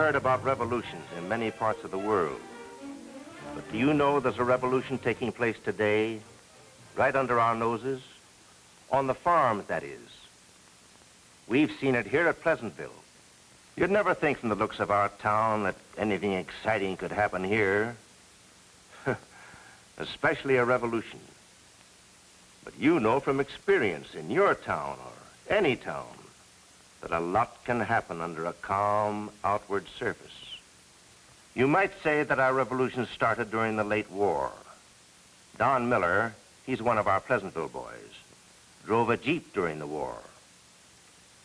heard about revolutions in many parts of the world. But do you know there's a revolution taking place today, right under our noses? On the farms, that is. We've seen it here at Pleasantville. You'd never think from the looks of our town that anything exciting could happen here. Especially a revolution. But you know from experience in your town or any town that a lot can happen under a calm outward surface. You might say that our revolution started during the late war. Don Miller, he's one of our Pleasantville boys, drove a Jeep during the war.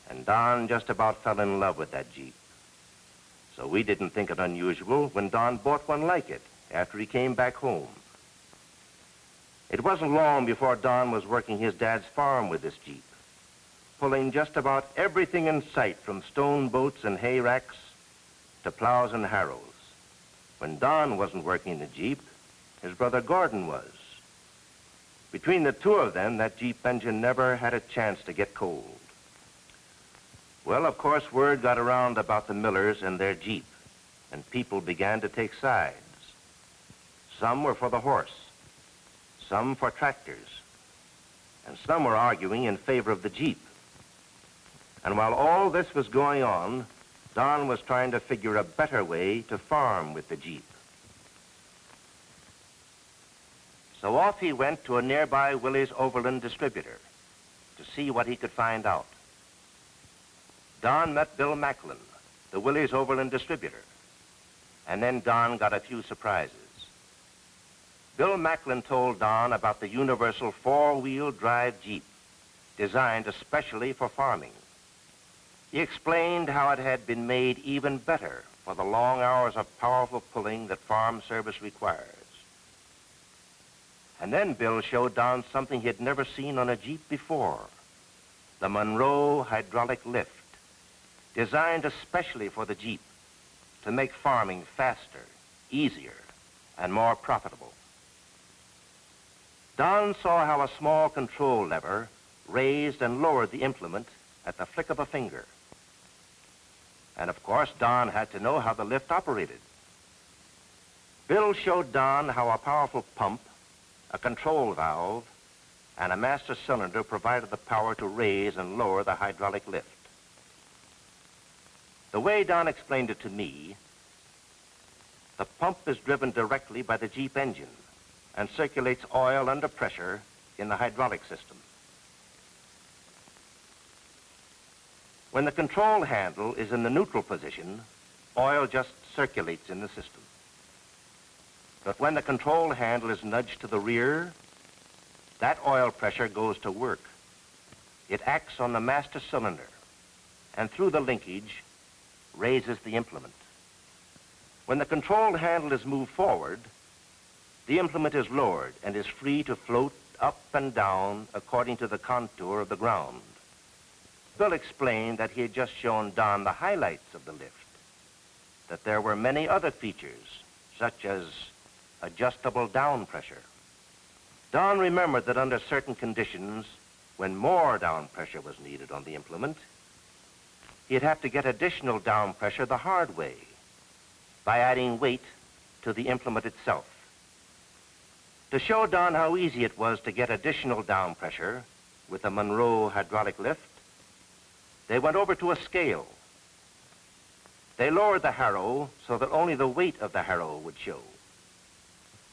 And Don just about fell in love with that Jeep. So we didn't think it unusual when Don bought one like it after he came back home. It wasn't long before Don was working his dad's farm with this Jeep, pulling just about everything in sight from stone boats and hay racks to plows and harrows. When Don wasn't working the Jeep, his brother Gordon was. Between the two of them, that Jeep engine never had a chance to get cold. Well, of course, word got around about the Millers and their Jeep, and people began to take sides. Some were for the horse, some for tractors, and some were arguing in favor of the Jeep. And while all this was going on, Don was trying to figure a better way to farm with the Jeep. So off he went to a nearby Willys overland distributor to see what he could find out. Don met Bill Macklin, the Willys overland distributor, and then Don got a few surprises. Bill Macklin told Don about the universal four-wheel drive Jeep, designed especially for farming. He explained how it had been made even better for the long hours of powerful pulling that farm service requires. And then Bill showed Don something he had never seen on a Jeep before, the Monroe hydraulic lift, designed especially for the Jeep to make farming faster, easier, and more profitable. Don saw how a small control lever raised and lowered the implement at the flick of a finger. And of course, Don had to know how the lift operated. Bill showed Don how a powerful pump, a control valve, and a master cylinder provided the power to raise and lower the hydraulic lift. The way Don explained it to me, the pump is driven directly by the Jeep engine and circulates oil under pressure in the hydraulic system. When the control handle is in the neutral position, oil just circulates in the system. But when the control handle is nudged to the rear, that oil pressure goes to work. It acts on the master cylinder, and through the linkage, raises the implement. When the control handle is moved forward, the implement is lowered and is free to float up and down according to the contour of the ground. Bill explained that he had just shown Don the highlights of the lift, that there were many other features, such as adjustable down pressure. Don remembered that under certain conditions, when more down pressure was needed on the implement, he'd have to get additional down pressure the hard way by adding weight to the implement itself. To show Don how easy it was to get additional down pressure with a Monroe hydraulic lift, they went over to a scale. They lowered the harrow so that only the weight of the harrow would show.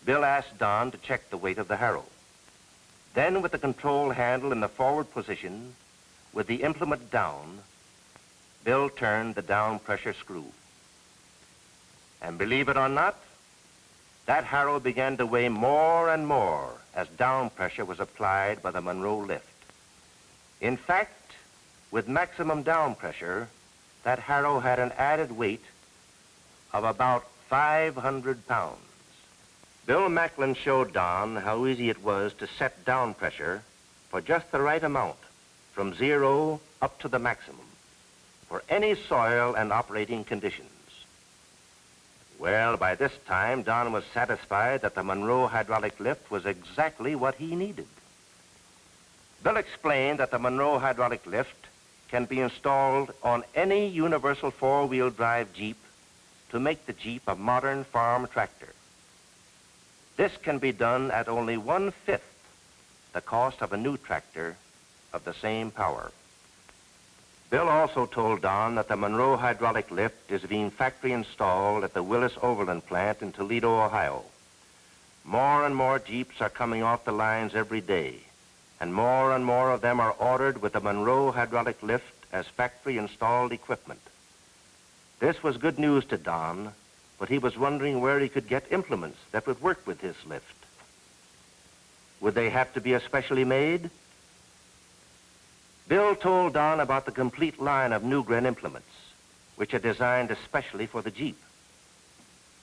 Bill asked Don to check the weight of the harrow. Then, with the control handle in the forward position, with the implement down, Bill turned the down pressure screw. And believe it or not, that harrow began to weigh more and more as down pressure was applied by the Monroe lift. In fact, with maximum down pressure, that harrow had an added weight of about 500 pounds. Bill Macklin showed Don how easy it was to set down pressure for just the right amount, from 0 up to the maximum, for any soil and operating conditions. Well, by this time, Don was satisfied that the Monroe hydraulic lift was exactly what he needed. Bill explained that the Monroe hydraulic lift can be installed on any universal four-wheel drive Jeep to make the Jeep a modern farm tractor. This can be done at only 1/5 the cost of a new tractor of the same power. Bill also told Don that the Monroe hydraulic lift is being factory installed at the Willys Overland plant in Toledo, Ohio. More and more Jeeps are coming off the lines every day, and more of them are ordered with the Monroe hydraulic lift as factory installed equipment. This was good news to Don, but he was wondering where he could get implements that would work with this lift. Would they have to be especially made? Bill told Don about the complete line of Newgren implements, which are designed especially for the Jeep.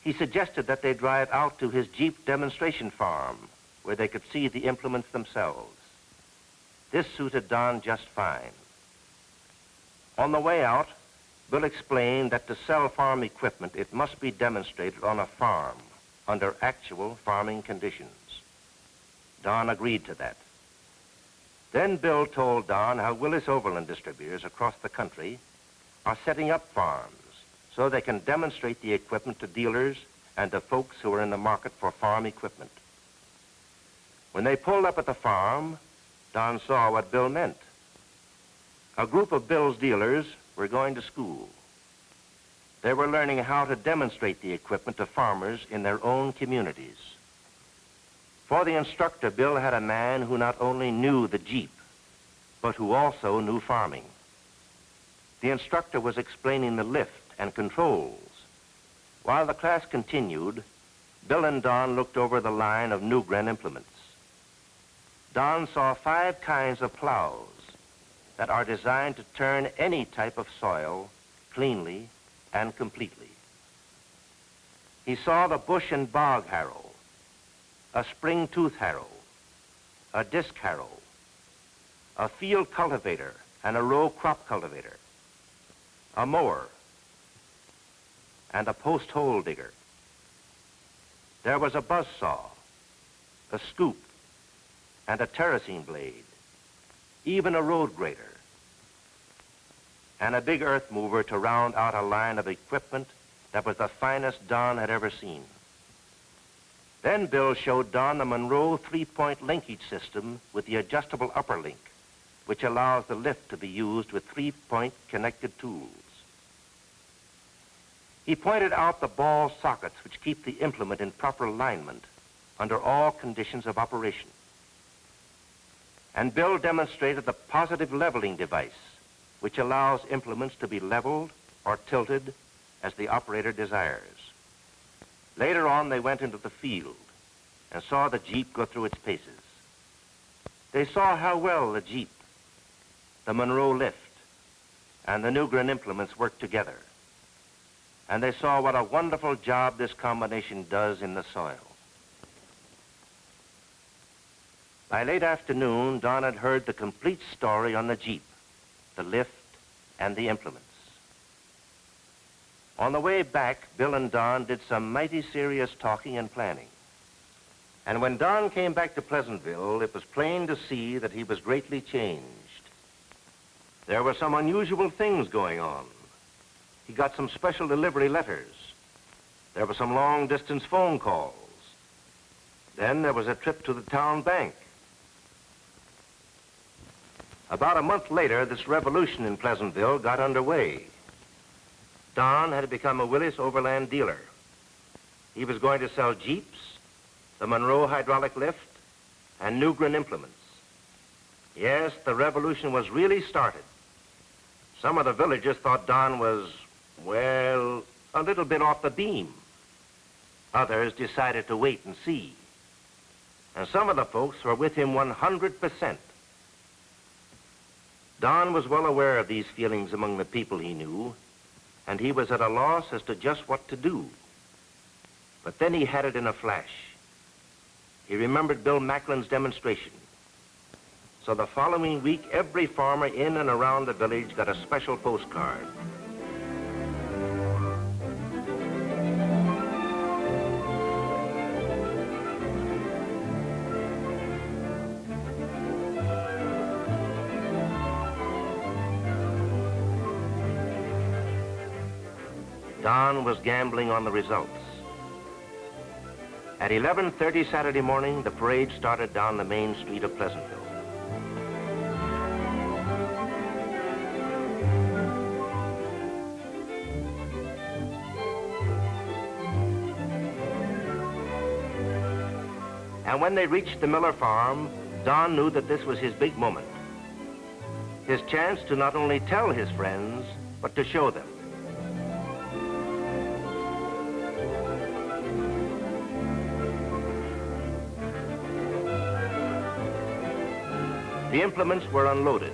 He suggested that they drive out to his Jeep demonstration farm, where they could see the implements themselves. This suited Don just fine. On the way out, Bill explained that to sell farm equipment, it must be demonstrated on a farm under actual farming conditions. Don agreed to that. Then Bill told Don how Willys Overland distributors across the country are setting up farms so they can demonstrate the equipment to dealers and to folks who are in the market for farm equipment. When they pulled up at the farm, Don saw what Bill meant. A group of Bill's dealers were going to school. They were learning how to demonstrate the equipment to farmers in their own communities. For the instructor, Bill had a man who not only knew the Jeep, but who also knew farming. The instructor was explaining the lift and controls. While the class continued, Bill and Don looked over the line of Newgren implements. Don saw 5 kinds of plows that are designed to turn any type of soil cleanly and completely. He saw the bush and bog harrow, a spring tooth harrow, a disc harrow, a field cultivator and a row crop cultivator, a mower, and a post hole digger. There was a buzz saw, a scoop, and a terracing blade, even a road grader, and a big earth mover to round out a line of equipment that was the finest Don had ever seen. Then Bill showed Don the Monroe 3-point linkage system with the adjustable upper link, which allows the lift to be used with 3-point connected tools. He pointed out the ball sockets which keep the implement in proper alignment under all conditions of operation. And Bill demonstrated the positive leveling device, which allows implements to be leveled or tilted as the operator desires. Later on, they went into the field and saw the Jeep go through its paces. They saw how well the Jeep, the Monroe lift, and the Newgren implements work together. And they saw what a wonderful job this combination does in the soil. By late afternoon, Don had heard the complete story on the Jeep, the lift, and the implements. On the way back, Bill and Don did some mighty serious talking and planning. And when Don came back to Pleasantville, it was plain to see that he was greatly changed. There were some unusual things going on. He got some special delivery letters. There were some long-distance phone calls. Then there was a trip to the town bank. About a month later, this revolution in Pleasantville got underway. Don had become a Willys Overland dealer. He was going to sell Jeeps, the Monroe hydraulic lift, and Newgren implements. Yes, the revolution was really started. Some of the villagers thought Don was, well, a little bit off the beam. Others decided to wait and see. And some of the folks were with him 100%. Don was well aware of these feelings among the people he knew, and he was at a loss as to just what to do. But then he had it in a flash. He remembered Bill Macklin's demonstration. So the following week, every farmer in and around the village got a special postcard. Don was gambling on the results. At 11:30 Saturday morning, the parade started down the main street of Pleasantville. And when they reached the Miller farm, Don knew that this was his big moment. His chance to not only tell his friends, but to show them. The implements were unloaded,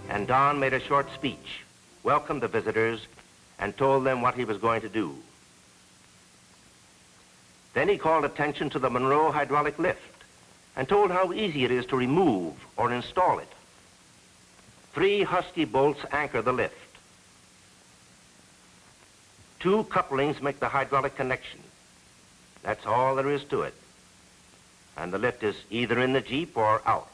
and Don made a short speech, welcomed the visitors, and told them what he was going to do. Then he called attention to the Monroe hydraulic lift and told how easy it is to remove or install it. 3 Husky bolts anchor the lift. 2 couplings make the hydraulic connection. That's all there is to it. And the lift is either in the Jeep or out.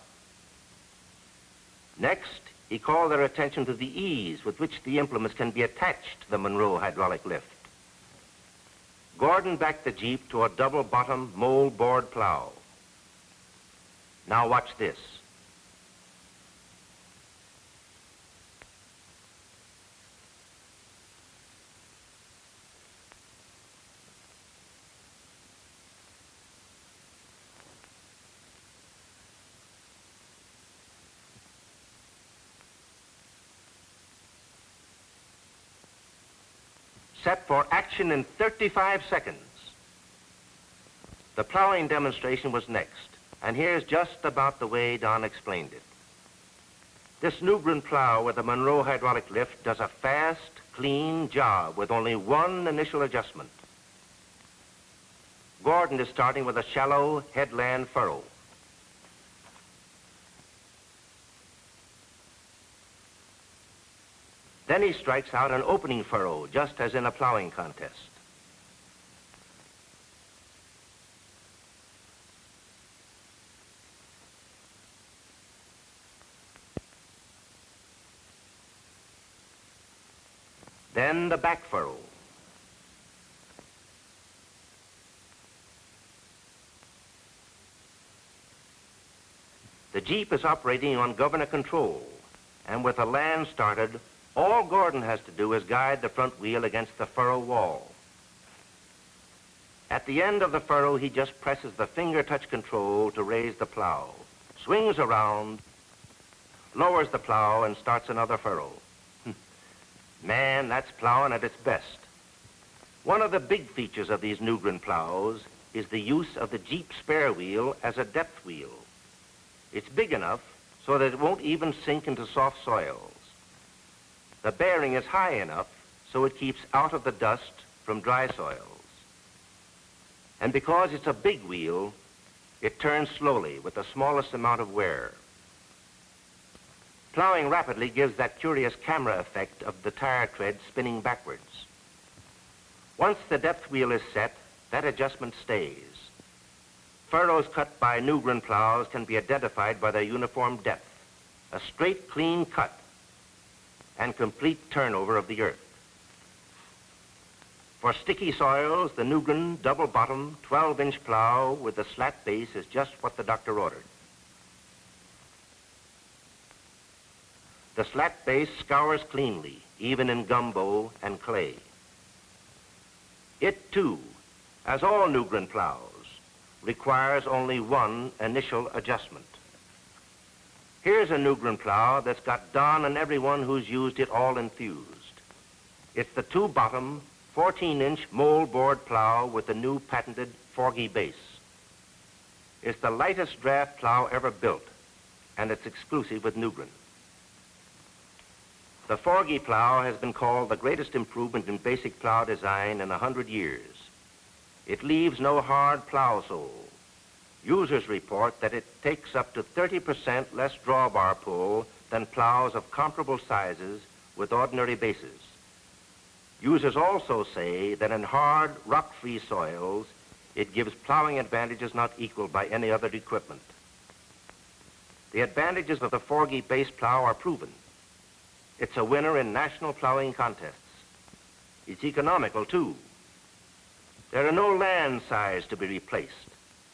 Next, he called their attention to the ease with which the implements can be attached to the Monroe hydraulic lift. Gordon backed the Jeep to a double-bottom mold board plow. Now watch this. Set for action in 35 seconds. The plowing demonstration was next, and here's just about the way Don explained it. This Newgren plow with the Monroe hydraulic lift does a fast, clean job with only one initial adjustment. Gordon is starting with a shallow headland furrow. Then he strikes out an opening furrow, just as in a plowing contest. Then the back furrow. The Jeep is operating on governor control, and with the land started, all Gordon has to do is guide the front wheel against the furrow wall. At the end of the furrow, he just presses the finger touch control to raise the plow, swings around, lowers the plow, and starts another furrow. Man, that's plowing at its best. One of the big features of these Newgren plows is the use of the Jeep spare wheel as a depth wheel. It's big enough so that it won't even sink into soft soils. The bearing is high enough so it keeps out of the dust from dry soils. And because it's a big wheel, it turns slowly with the smallest amount of wear. Plowing rapidly gives that curious camera effect of the tire tread spinning backwards. Once the depth wheel is set, that adjustment stays. Furrows cut by Newgren plows can be identified by their uniform depth, a straight, clean cut, and complete turnover of the earth. For sticky soils, the Newgren double-bottom 12-inch plow with the slat base is just what the doctor ordered. The slat base scours cleanly, even in gumbo and clay. It, too, as all Newgren plows, requires only one initial adjustment. Here's a Newgren plow that's got Don and everyone who's used it all enthused. It's the 2-bottom, 14-inch mold board plow with the new patented Forgy base. It's the lightest draft plow ever built, and it's exclusive with Newgren. The Forgy plow has been called the greatest improvement in basic plow design in 100 years. It leaves no hard plow sole. Users report that it takes up to 30% less drawbar pull than plows of comparable sizes with ordinary bases. Users also say that in hard, rock-free soils, it gives plowing advantages not equaled by any other equipment. The advantages of the Forgy base plow are proven. It's a winner in national plowing contests. It's economical, too. There are no land size to be replaced,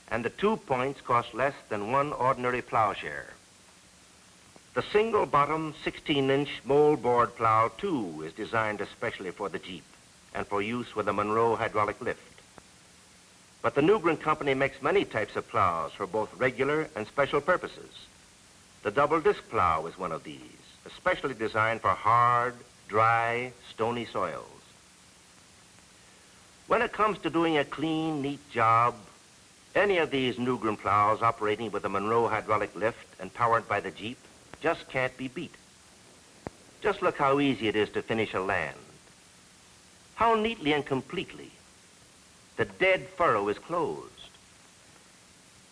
and the 2 points cost less than one ordinary plowshare. The single-bottom 16-inch moldboard plow, too, is designed especially for the Jeep and for use with a Monroe hydraulic lift. But the Newgren Company makes many types of plows for both regular and special purposes. The double-disc plow is one of these, especially designed for hard, dry, stony soils. When it comes to doing a clean, neat job, any of these Newgren plows operating with a Monroe hydraulic lift and powered by the Jeep just can't be beat. Just look how easy it is to finish a land. How neatly and completely the dead furrow is closed.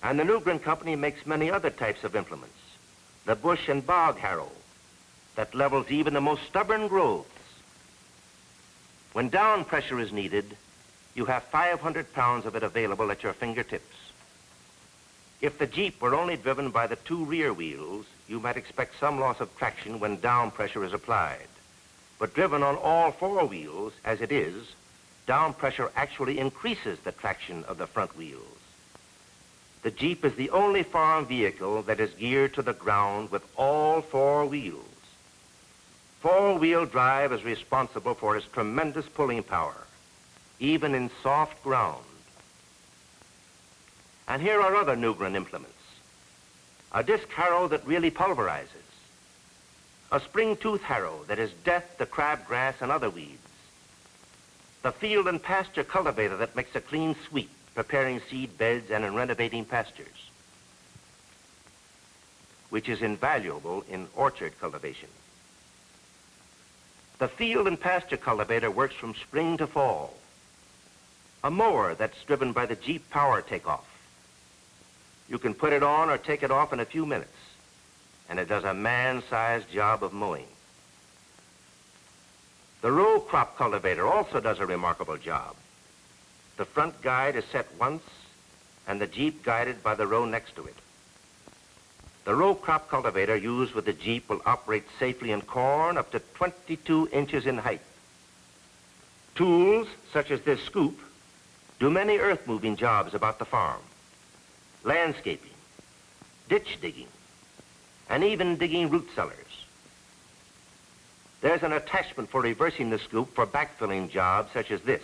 And the Newgren Company makes many other types of implements. The bush and bog harrow that levels even the most stubborn growths. When down pressure is needed, you have 500 pounds of it available at your fingertips. If the Jeep were only driven by the 2 rear wheels, you might expect some loss of traction when down pressure is applied. But driven on all 4 wheels, as it is, down pressure actually increases the traction of the front wheels. The Jeep is the only farm vehicle that is geared to the ground with all 4 wheels. 4-wheel drive is responsible for its tremendous pulling power, even in soft ground. And here are other Newgren implements. A disc harrow that really pulverizes. A spring-tooth harrow that is death to crabgrass and other weeds. The field and pasture cultivator that makes a clean sweep, preparing seed beds and in renovating pastures, which is invaluable in orchard cultivation. The field and pasture cultivator works from spring to fall. A mower that's driven by the Jeep power takeoff. You can put it on or take it off in a few minutes, and it does a man-sized job of mowing. The row crop cultivator also does a remarkable job. The front guide is set once, and the Jeep guided by the row next to it. The row crop cultivator used with the Jeep will operate safely in corn up to 22 inches in height. Tools, such as this scoop, do many earth-moving jobs about the farm. Landscaping, ditch digging, and even digging root cellars. There's an attachment for reversing the scoop for backfilling jobs such as this,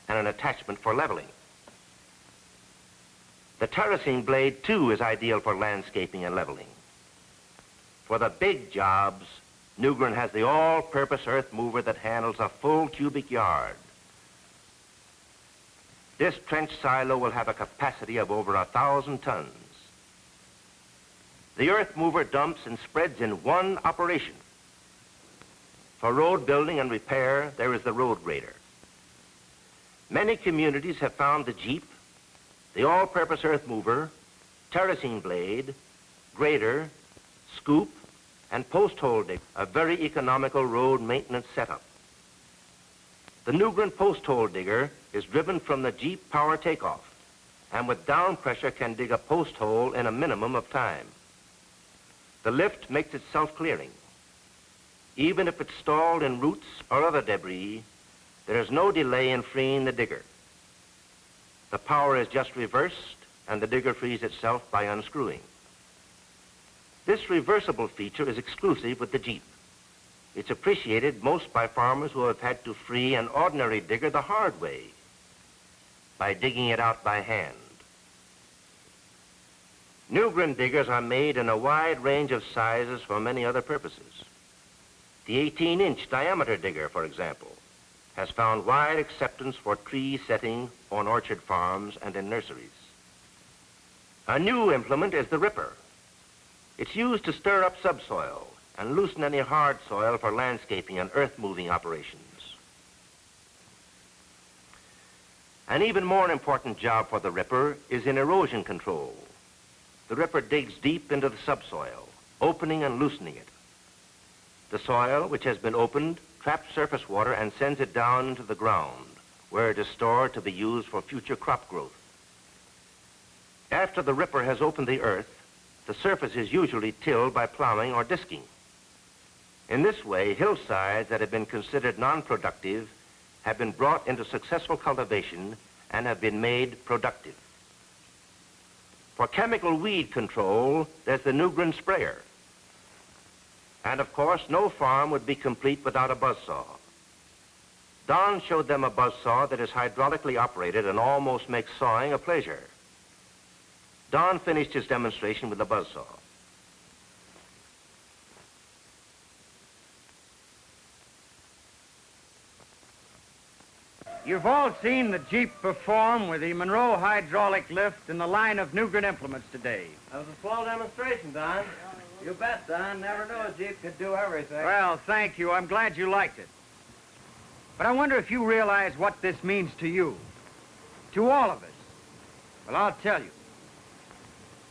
and an attachment for leveling. The terracing blade, too, is ideal for landscaping and leveling. For the big jobs, Newgren has the all-purpose earth mover that handles a full cubic yard. This trench silo will have a capacity of over 1,000 tons. The earth mover dumps and spreads in one operation. For road building and repair, there is the road grader. Many communities have found the Jeep, the all-purpose earth mover, terracing blade, grader, scoop, and post hole digger a very economical road maintenance setup. The Newgren post hole digger is driven from the Jeep power takeoff, and with down pressure can dig a post hole in a minimum of time. The lift makes it self-clearing. Even if it's stalled in roots or other debris, there is no delay in freeing the digger. The power is just reversed, and the digger frees itself by unscrewing. This reversible feature is exclusive with the Jeep. It's appreciated most by farmers who have had to free an ordinary digger the hard way, by digging it out by hand. Newgren diggers are made in a wide range of sizes for many other purposes. The 18-inch diameter digger, for example, has found wide acceptance for tree setting on orchard farms and in nurseries. A new implement is the ripper. It's used to stir up subsoil and loosen any hard soil for landscaping and earth-moving operations. An even more important job for the ripper is in erosion control. The ripper digs deep into the subsoil, opening and loosening it. The soil, which has been opened, traps surface water and sends it down into the ground, where it is stored to be used for future crop growth. After the ripper has opened the earth, the surface is usually tilled by plowing or disking. In this way, hillsides that have been considered non-productive have been brought into successful cultivation and have been made productive. For chemical weed control, there's the Nugren sprayer. And of course, no farm would be complete without a buzzsaw. Don showed them a buzzsaw that is hydraulically operated and almost makes sawing a pleasure. Don finished his demonstration with the buzzsaw. You've all seen the Jeep perform with the Monroe hydraulic lift and the line of Nugren implements today. That was a swell demonstration, Don. You bet, Don. Never knew a Jeep could do everything. Well, thank you. I'm glad you liked it. But I wonder if you realize what this means to you, to all of us. Well, I'll tell you.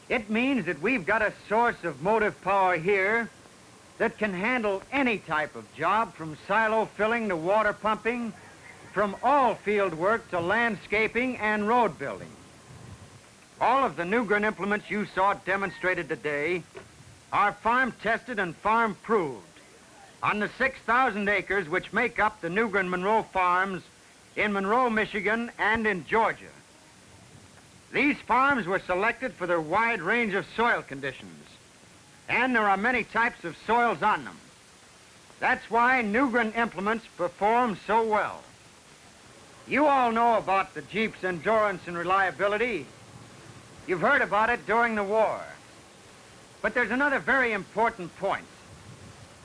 It means that we've got a source of motive power here that can handle any type of job, from silo filling to water pumping, from all field work to landscaping and road building. All of the Nugren implements you saw demonstrated today are farm-tested and farm-proved on the 6,000 acres which make up the Nugren Monroe farms in Monroe, Michigan, and in Georgia. These farms were selected for their wide range of soil conditions, and there are many types of soils on them. That's why Nugren implements perform so well. You all know about the Jeep's endurance and reliability. You've heard about it during the war. But there's another very important point.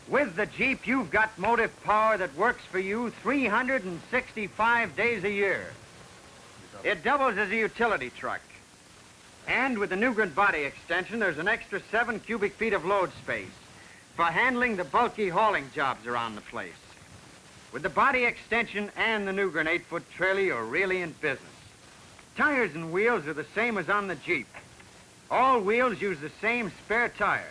With the Jeep, you've got motive power that works for you 365 days a year. It doubles as a utility truck. And with the Nugren body extension, there's an extra 7 cubic feet of load space for handling the bulky hauling jobs around the place. With the body extension and the Nugren 8-foot trailer, you're really in business. Tires and wheels are the same as on the Jeep. All wheels use the same spare tire.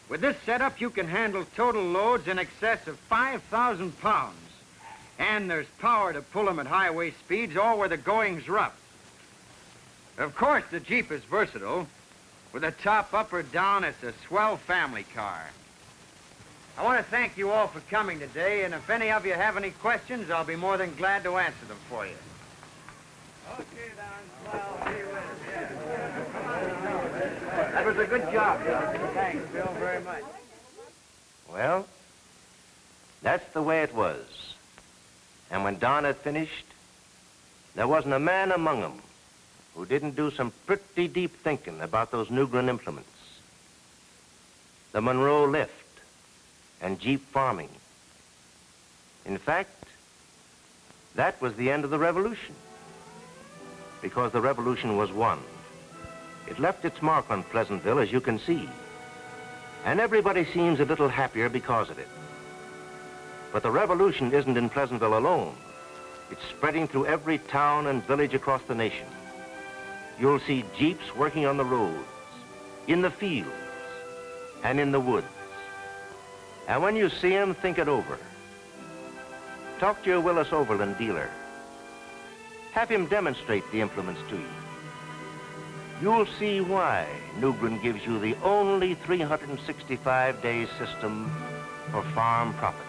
With this setup, you can handle total loads in excess of 5,000 pounds. And there's power to pull them at highway speeds or where the going's rough. Of course, the Jeep is versatile. With the top up or down, it's a swell family car. I want to thank you all for coming today, and if any of you have any questions, I'll be more than glad to answer them for you. Okay, Don. Well, see you later. That was a good job, Don. Thanks, Bill, very much. Well, that's the way it was. And when Don had finished, there wasn't a man among them who didn't do some pretty deep thinking about those Nugren implements. The Monroe lift and Jeep farming. In fact, that was the end of the revolution, because the revolution was won. It left its mark on Pleasantville, as you can see, and everybody seems a little happier because of it. But the revolution isn't in Pleasantville alone. It's spreading through every town and village across the nation. You'll see Jeeps working on the roads, in the fields, and in the woods. And when you see them, think it over. Talk to your Willys Overland dealer. Have him demonstrate the implements to you. You'll see why Nugren gives you the only 365-day system for farm profits.